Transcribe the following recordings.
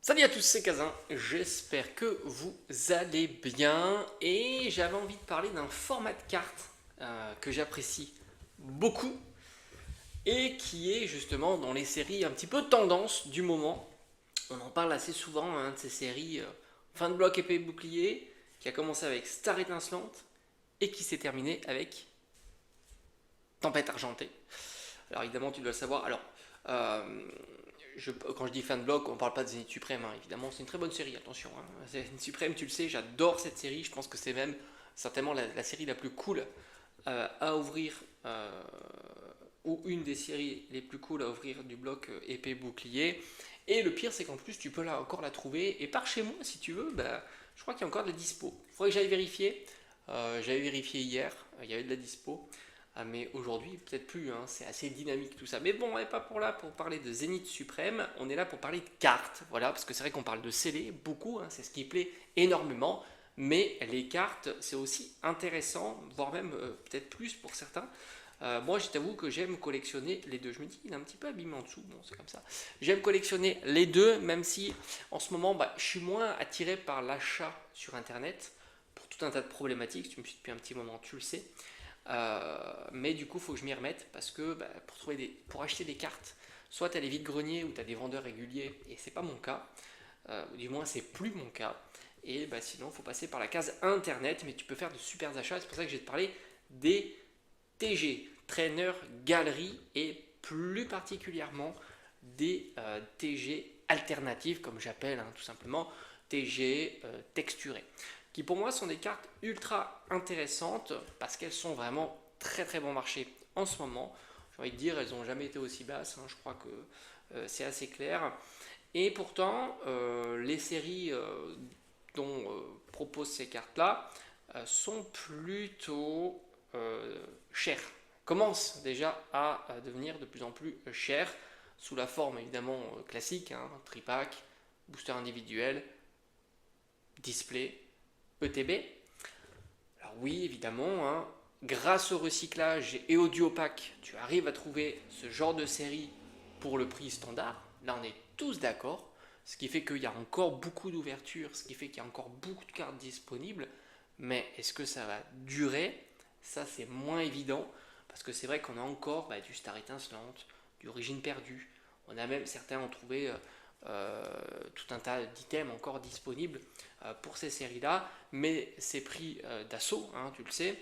Salut à tous, c'est Kazin, j'espère que vous allez bien et j'avais envie de parler d'un format de carte que j'apprécie beaucoup et qui est justement dans les séries un petit peu tendance du moment. On en parle assez souvent de ces séries fin de bloc épée et bouclier qui a commencé avec Star étincelante et qui s'est terminé avec Tempête argentée. Alors évidemment tu dois le savoir. Euh, quand je dis fan block, on parle pas de Zénith Suprême, hein, évidemment, c'est une très bonne série, attention. Zénith Suprême, tu le sais, j'adore cette série, je pense que c'est même certainement la série la plus cool à ouvrir, ou une des séries les plus cool à ouvrir du bloc épée bouclier. Et le pire, c'est qu'en plus, tu peux encore la trouver, et par chez moi, si tu veux, bah, je crois qu'il y a encore de la dispo. Il faudrait que j'aille vérifier. J'avais vérifié hier, il y avait de la dispo. Mais aujourd'hui, peut-être plus, hein, c'est assez dynamique tout ça. Mais bon, on n'est pas pour là pour parler de Zénith Suprême, on est là pour parler de cartes, voilà, parce que c'est vrai qu'on parle de scellés, beaucoup, hein, c'est ce qui plaît énormément, mais les cartes, c'est aussi intéressant, voire même peut-être plus pour certains. Moi, je t'avoue que j'aime collectionner les deux. Je me dis, il est un petit peu abîmé en dessous, bon, c'est comme ça. J'aime collectionner les deux, même si en ce moment, je suis moins attiré par l'achat sur Internet, pour tout un tas de problématiques, tu me suis depuis un petit moment, tu le sais. Mais du coup, il faut que je m'y remette parce que pour acheter des cartes, soit tu as les vides-greniers ou tu as des vendeurs réguliers, et c'est pas mon cas, du moins c'est plus mon cas. Et sinon, il faut passer par la case internet, mais tu peux faire de super achats. C'est pour ça que je vais te parler des TG, Trainer Galerie, et plus particulièrement des TG alternatives, comme j'appelle tout simplement TG texturés, qui pour moi sont des cartes ultra intéressantes parce qu'elles sont vraiment très très bon marché en ce moment. J'ai envie de dire, elles n'ont jamais été aussi basses, hein, je crois que c'est assez clair. Et pourtant, les séries dont proposent ces cartes-là sont plutôt chères. Commencent déjà à devenir de plus en plus chères, sous la forme évidemment classique, hein, tripack, booster individuel, display, ETB. Alors oui, évidemment, hein, grâce au recyclage et au duopack, tu arrives à trouver ce genre de série pour le prix standard. Là, on est tous d'accord. Ce qui fait qu'il y a encore beaucoup d'ouvertures, ce qui fait qu'il y a encore beaucoup de cartes disponibles. Mais est-ce que ça va durer? Ça, c'est moins évident. Parce que c'est vrai qu'on a encore du Star étincelante, du Origine perdue. On a même, certains ont trouvé tout un tas d'items encore disponibles pour ces séries-là, mais c'est pris d'assaut, hein, tu le sais.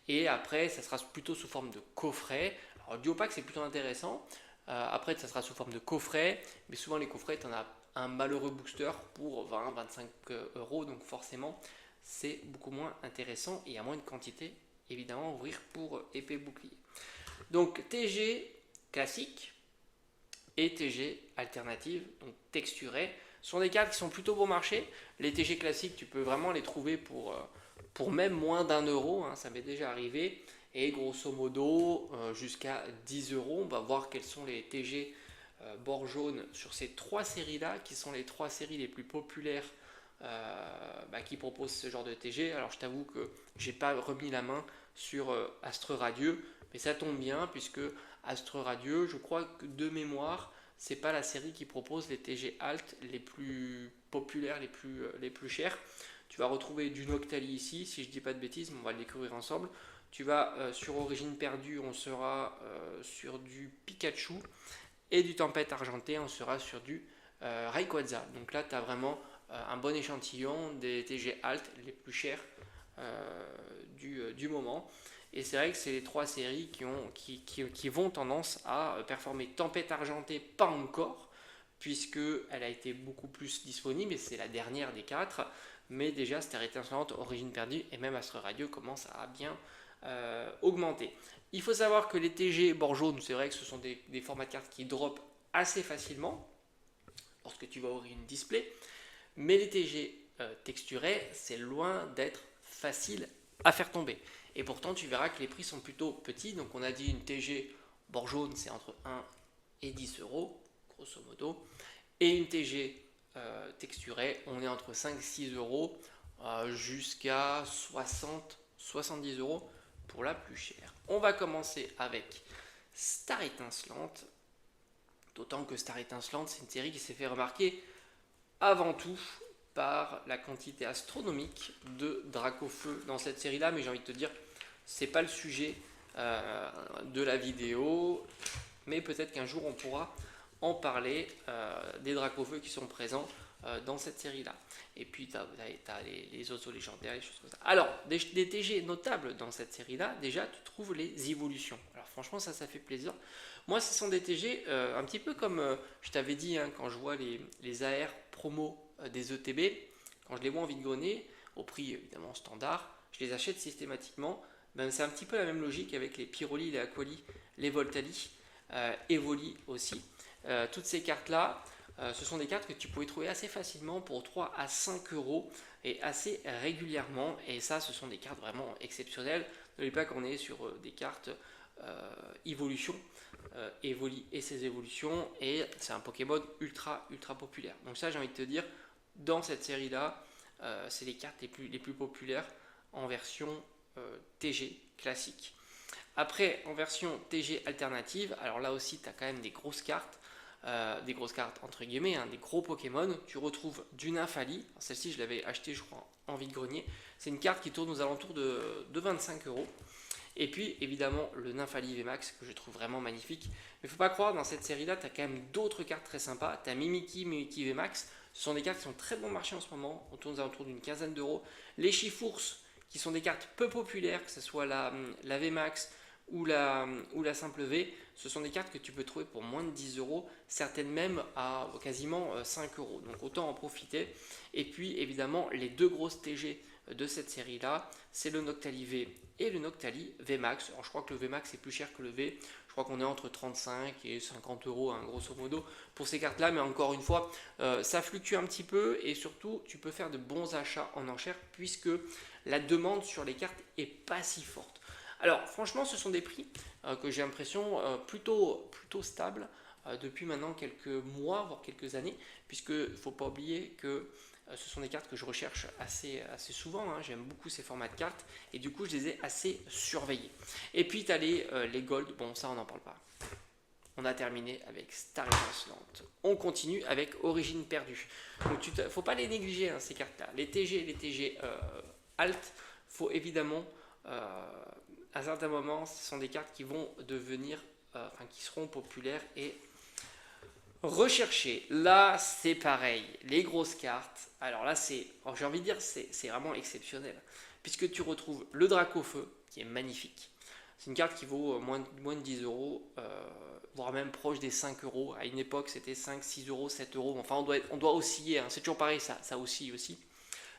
Et après, ça sera plutôt sous forme de coffret. Alors, le Duopack, c'est plutôt intéressant. Après, ça sera sous forme de coffret, mais souvent les coffrets, tu en as un malheureux booster pour 20-25 euros, donc forcément, c'est beaucoup moins intéressant et à moins de quantité, évidemment, à ouvrir pour épée bouclier. Donc, TG classique et TG alternative, donc texturée, sont des cartes qui sont plutôt bon marché. Les TG classiques, tu peux vraiment les trouver pour même moins d'1 euro, hein, ça m'est déjà arrivé. Et grosso modo, jusqu'à 10 euros. On va voir quels sont les TG bord jaune sur ces trois séries-là, qui sont les trois séries les plus populaires qui proposent ce genre de TG. Alors je t'avoue que j'ai pas remis la main sur Astre Radieux, mais ça tombe bien puisque Astre Radieux, je crois que de mémoire, c'est pas la série qui propose les TG alt les plus populaires, les plus chers. Tu vas retrouver du Noctali ici, si je dis pas de bêtises, mais on va le découvrir ensemble. Tu vas sur Origine perdue, on sera sur du Pikachu, et du Tempête argentée, on sera sur du Rayquaza. Donc là, tu as vraiment un bon échantillon des TG alt les plus chers du moment. Et c'est vrai que c'est les trois séries qui vont tendance à performer. Tempête argentée, pas encore, puisqu'elle a été beaucoup plus disponible, et c'est la dernière des quatre. Mais déjà, Star étincelante, Origine perdue et même Astre Radio commencent à bien augmenter. Il faut savoir que les TG bord jaune, c'est vrai que ce sont des formats de cartes qui drop assez facilement lorsque tu vas ouvrir une display, mais les TG texturés, c'est loin d'être facile à faire tomber. Et pourtant, tu verras que les prix sont plutôt petits. Donc, on a dit une TG bord jaune, c'est entre 1 et 10 euros, grosso modo. Et une TG texturée, on est entre 5-6 euros jusqu'à 60-70 euros pour la plus chère. On va commencer avec Star étincelante. D'autant que Star étincelante, c'est une série qui s'est fait remarquer avant tout par la quantité astronomique de Dracofeu dans cette série-là, mais j'ai envie de te dire, c'est pas le sujet de la vidéo, mais peut-être qu'un jour on pourra en parler des Dracofeu qui sont présents dans cette série-là. Et puis tu as les oiseaux légendaires, les choses comme ça. Alors, des TG notables dans cette série-là, déjà tu trouves les évolutions. Alors franchement, ça fait plaisir. Moi, ce sont des TG un petit peu comme je t'avais dit, hein, quand je vois les AR promo des ETB, quand je les vois en vide-grenier, au prix évidemment standard, je les achète systématiquement. Ben, c'est un petit peu la même logique avec les Pyroli, les Aquali, les Voltali, Evoli aussi. Toutes ces cartes-là, ce sont des cartes que tu pouvais trouver assez facilement pour 3 à 5 euros et assez régulièrement. Et ça, ce sont des cartes vraiment exceptionnelles. N'oubliez pas qu'on est sur des cartes évolution, Evoli et ses évolutions. Et c'est un Pokémon ultra populaire. Donc ça, j'ai envie de te dire, dans cette série-là, c'est les cartes les plus populaires en version TG classique. Après, en version TG alternative, alors là aussi, tu as quand même des grosses cartes entre guillemets, hein, des gros Pokémon. Tu retrouves du Nymphali. Celle-ci, je l'avais acheté, je crois, en vide-grenier. C'est une carte qui tourne aux alentours de 25 euros. Et puis, évidemment, le Nymphali VMAX que je trouve vraiment magnifique. Mais il ne faut pas croire, dans cette série-là, tu as quand même d'autres cartes très sympas. Tu as Mimikyu VMAX. Ce sont des cartes qui sont très bon marché en ce moment. On tourne aux alentours d'une quinzaine d'euros. Les Chifours, qui sont des cartes peu populaires, que ce soit la VMAX ou la simple V, ce sont des cartes que tu peux trouver pour moins de 10 euros, certaines même à quasiment 5 euros. Donc autant en profiter. Et puis évidemment, les deux grosses TG de cette série-là, c'est le Noctali V et le Noctali VMAX. Alors je crois que le VMAX est plus cher que le V. Je crois qu'on est entre 35 et 50 euros, hein, grosso modo, pour ces cartes-là. Mais encore une fois, ça fluctue un petit peu et surtout, tu peux faire de bons achats en enchère puisque la demande sur les cartes est pas si forte. Alors franchement, ce sont des prix que j'ai l'impression plutôt stables depuis maintenant quelques mois, voire quelques années, puisque il ne faut pas oublier que ce sont des cartes que je recherche assez souvent, hein. J'aime beaucoup ces formats de cartes et du coup je les ai assez surveillés. Et puis tu as les Gold, bon ça on n'en parle pas. On a terminé avec Star Étincelante. On continue avec Origine Perdue. Donc il ne faut pas les négliger, hein, ces cartes-là. Les TG Alt, il faut évidemment... à certains moments, ce sont des cartes qui vont devenir, qui seront populaires et recherchées. Là, c'est pareil, les grosses cartes. Alors là, j'ai envie de dire, c'est vraiment exceptionnel, puisque tu retrouves le Dracofeu, qui est magnifique. C'est une carte qui vaut moins de 10 euros, voire même proche des 5 euros. À une époque, c'était 5, 6 euros, 7 euros. Enfin, on doit osciller, hein. C'est toujours pareil, ça oscille aussi.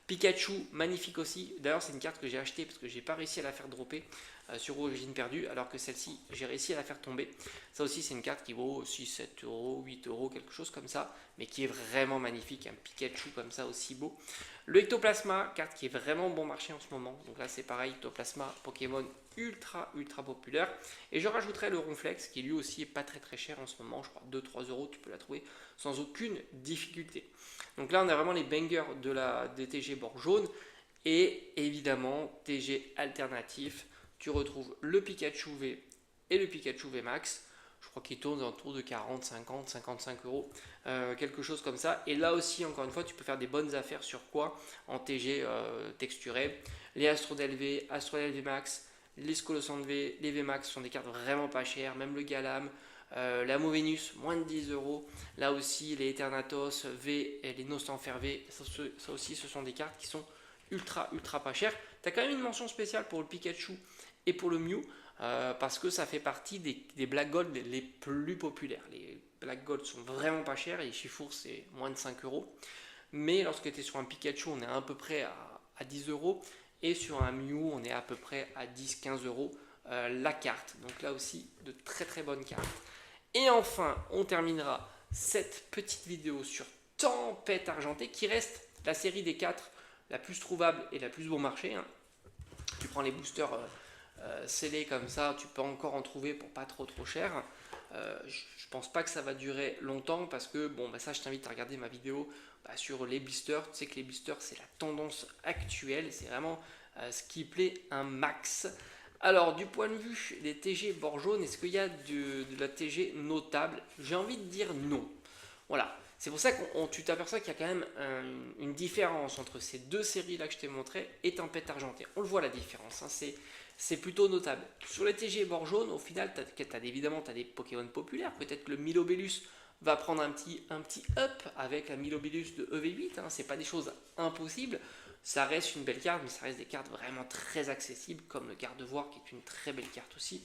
Pikachu, magnifique aussi. D'ailleurs, c'est une carte que j'ai achetée parce que j'ai pas réussi à la faire dropper sur Origine Perdue, alors que celle-ci, j'ai réussi à la faire tomber. Ça aussi, c'est une carte qui vaut 6, 7 euros, 8 euros, quelque chose comme ça, mais qui est vraiment magnifique. Un Pikachu comme ça, aussi beau. Le Ectoplasma, carte qui est vraiment bon marché en ce moment. Donc là, c'est pareil, Ectoplasma, Pokémon ultra populaire. Et je rajouterai le Ronflex, qui lui aussi est pas très cher en ce moment. Je crois 2-3 euros, tu peux la trouver sans aucune difficulté. Donc là, on a vraiment les bangers des TG bord jaune. Et évidemment, TG alternatif, tu retrouves le Pikachu V et le Pikachu V Max. Je crois qu'ils tournent autour de 40, 50, 55 euros, quelque chose comme ça. Et là aussi, encore une fois, tu peux faire des bonnes affaires sur quoi? En TG texturé. Les Astrodel V, Astrodel V Max, les Scolosand V, les V Max sont des cartes vraiment pas chères. Même le Galam, la Movenus, moins de 10 euros. Là aussi, les Eternatos V et les Nostanfer V, ça aussi, ce sont des cartes qui sont ultra pas chères. Tu as quand même une mention spéciale pour le Pikachu et pour le Mew, parce que ça fait partie des Black Gold les plus populaires. Les Black Gold sont vraiment pas chers, et les Chifours c'est moins de 5 euros. Mais lorsque tu es sur un Pikachu, on est à peu près à 10 euros, et sur un Mew, on est à peu près à 10-15 euros la carte. Donc là aussi, de très bonnes cartes. Et enfin, on terminera cette petite vidéo sur Tempête Argentée, qui reste la série des 4 la plus trouvable et la plus bon marché, hein. Tu prends les boosters scellés comme ça, tu peux encore en trouver pour pas trop cher. Je pense pas que ça va durer longtemps, parce que bon, ça, je t'invite à regarder ma vidéo sur les blisters. Tu sais que les blisters, c'est la tendance actuelle, c'est vraiment ce qui plaît un max. Alors, du point de vue des TG bord jaune, est-ce qu'il y a de la TG notable? J'ai envie de dire non. Voilà, C'est pour ça que tu t'aperçois qu'il y a quand même une différence entre ces deux séries-là que je t'ai montré et Tempête Argentée. On le voit la différence, hein, c'est plutôt notable. Sur les TG bord jaune, au final, évidemment, tu as des Pokémon populaires. Peut-être que le Milobellus va prendre un petit up avec la Milobellus de EV8. Hein, c'est pas des choses impossibles. Ça reste une belle carte, mais ça reste des cartes vraiment très accessibles, comme le Gardevoir qui est une très belle carte aussi.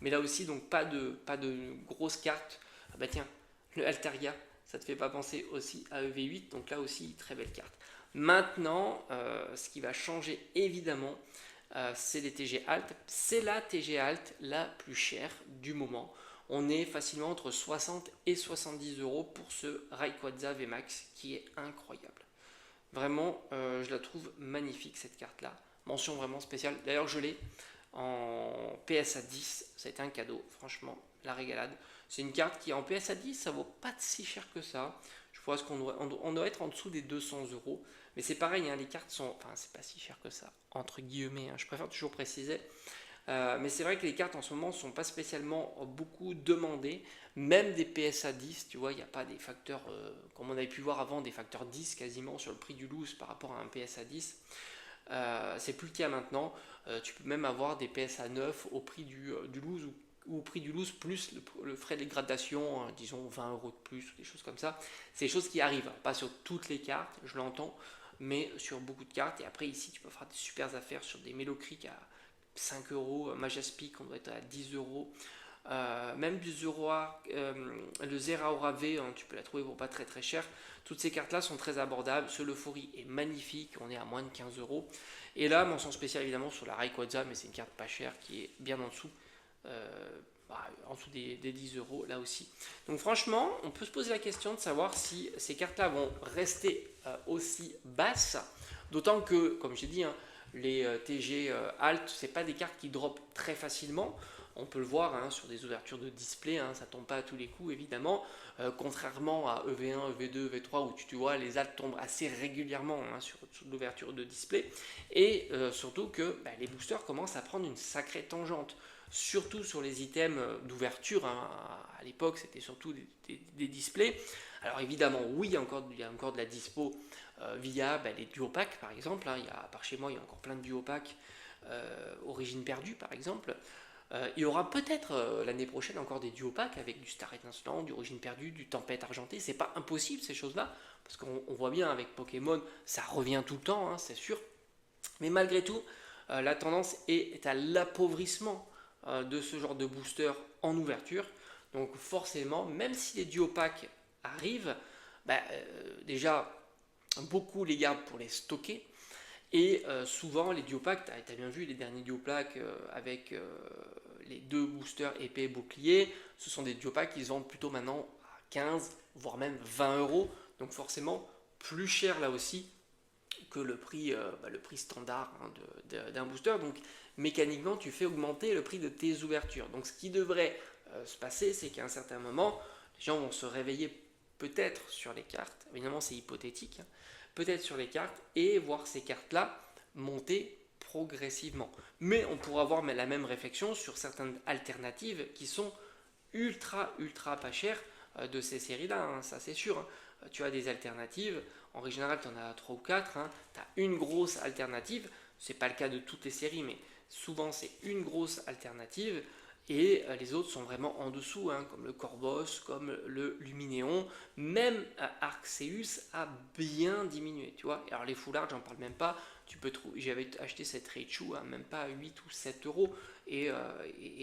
Mais là aussi, donc pas de grosses cartes. Ah bah tiens, le Altaria, ça te fait pas penser aussi à EV8, donc là aussi, très belle carte. Maintenant, ce qui va changer évidemment, c'est les TG Alt. C'est la TG Alt la plus chère du moment. On est facilement entre 60 et 70 euros pour ce Rayquaza VMAX qui est incroyable. Vraiment, je la trouve magnifique cette carte-là. Mention vraiment spéciale. D'ailleurs, je l'ai en PSA 10. Ça a été un cadeau, franchement, la régalade. C'est une carte qui en PSA 10, ça vaut pas si cher que ça. Je pense qu'on doit être en dessous des 200 euros. Mais c'est pareil, hein, les cartes sont. Enfin, c'est pas si cher que ça, entre guillemets. Hein, je préfère toujours préciser. Mais c'est vrai que les cartes en ce moment ne sont pas spécialement beaucoup demandées. Même des PSA 10, tu vois, il n'y a pas des facteurs, comme on avait pu voir avant, des facteurs 10 quasiment sur le prix du loose par rapport à un PSA 10. C'est plus le cas maintenant. Tu peux même avoir des PSA 9 au prix du loose ou au prix du loose plus le frais de dégradation, disons 20 euros de plus ou des choses comme ça. C'est des choses qui arrivent, pas sur toutes les cartes, je l'entends, mais sur beaucoup de cartes. Et après, ici, tu peux faire des super affaires sur des Mélocric à 5 euros, Majaspic, on doit être à 10 euros. Même du le Zeraora V, hein, tu peux la trouver pour pas très très cher. Toutes ces cartes là sont très abordables. Ce Leufori est magnifique, on est à moins de 15 euros. Et là, mention spéciale évidemment sur la Rayquaza, mais c'est une carte pas chère qui est bien en dessous. En dessous des 10 euros là aussi. Donc franchement, on peut se poser la question de savoir si ces cartes là vont rester aussi basses. D'autant que, comme j'ai dit, hein, les TG Alt, c'est pas des cartes qui drop très facilement. On peut le voir hein, sur des ouvertures de display, hein, ça tombe pas à tous les coups évidemment. Contrairement à EV1, EV2, EV3 où tu vois les Alt tombent assez régulièrement hein, sur l'ouverture de display. Et surtout que les boosters commencent à prendre une sacrée tangente. Surtout sur les items d'ouverture. Hein. À l'époque, c'était surtout des displays. Alors évidemment, oui, il y a encore de la dispo via les duopacks par exemple. Hein. Par chez moi, il y a encore plein de duopacks Origine perdue par exemple. Il y aura peut-être l'année prochaine encore des duopacks avec du Star Étincelant, du Origine perdue, du Tempête argentée. C'est pas impossible ces choses-là, parce qu'on voit bien avec Pokémon, ça revient tout le temps, hein, c'est sûr. Mais malgré tout, la tendance est à l'appauvrissement de ce genre de booster en ouverture. Donc forcément, même si les duopacks arrivent, déjà beaucoup les gardent pour les stocker. Et souvent les duopacks, tu as bien vu les derniers duopacks avec les deux boosters épée et bouclier, ce sont des duopacks qui se vendent plutôt maintenant à 15 voire même 20 euros. Donc forcément plus cher là aussi que le prix standard hein, d'un booster. Donc mécaniquement, tu fais augmenter le prix de tes ouvertures. Donc ce qui devrait se passer, c'est qu'à un certain moment, les gens vont se réveiller peut-être sur les cartes. Évidemment, c'est hypothétique. Hein, peut-être sur les cartes et voir ces cartes-là monter progressivement. Mais on pourra avoir la même réflexion sur certaines alternatives qui sont ultra pas chères de ces séries-là, hein, ça c'est sûr. Hein. Tu as des alternatives, en règle générale tu en as 3 ou 4, hein. Tu as une grosse alternative, c'est pas le cas de toutes les séries, mais souvent c'est une grosse alternative, et les autres sont vraiment en dessous, hein, comme le Corvos, comme le Luminéon, même Arceus a bien diminué, tu vois. Alors les foulards, j'en parle même pas, j'avais acheté cette Raichu à même pas 8 ou 7 euros, et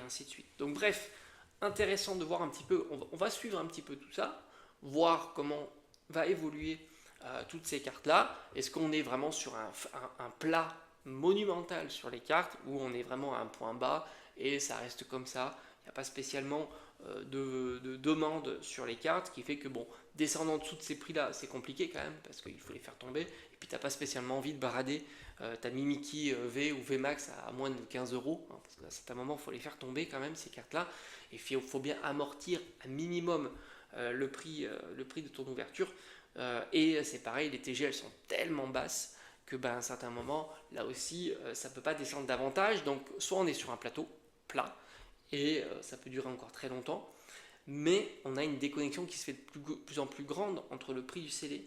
ainsi de suite. Donc bref, intéressant de voir un petit peu, on va suivre un petit peu tout ça, voir comment va évoluer toutes ces cartes-là. Est-ce qu'on est vraiment sur un plat monumental sur les cartes, ou on est vraiment à un point bas et ça reste comme ça, il n'y a pas spécialement de demande sur les cartes, ce qui fait que bon, descendant en dessous de ces prix-là, c'est compliqué quand même, parce qu'il faut les faire tomber, et puis tu n'as pas spécialement envie de barader ta Mimikyu V ou VMAX à moins de 15 euros, hein, parce qu'à certains moments, il faut les faire tomber quand même, ces cartes-là, et il faut bien amortir un minimum le prix de ton ouverture, et c'est pareil, les TG, elles sont tellement basses, que à un certain moment, là aussi, ça ne peut pas descendre davantage, donc soit on est sur un plateau plat, et ça peut durer encore très longtemps, mais on a une déconnexion qui se fait de plus en plus grande entre le prix du CD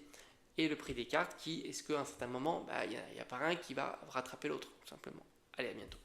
et le prix des cartes, est-ce qu'à un certain moment, il y a pas un qui va rattraper l'autre, tout simplement. Allez, à bientôt.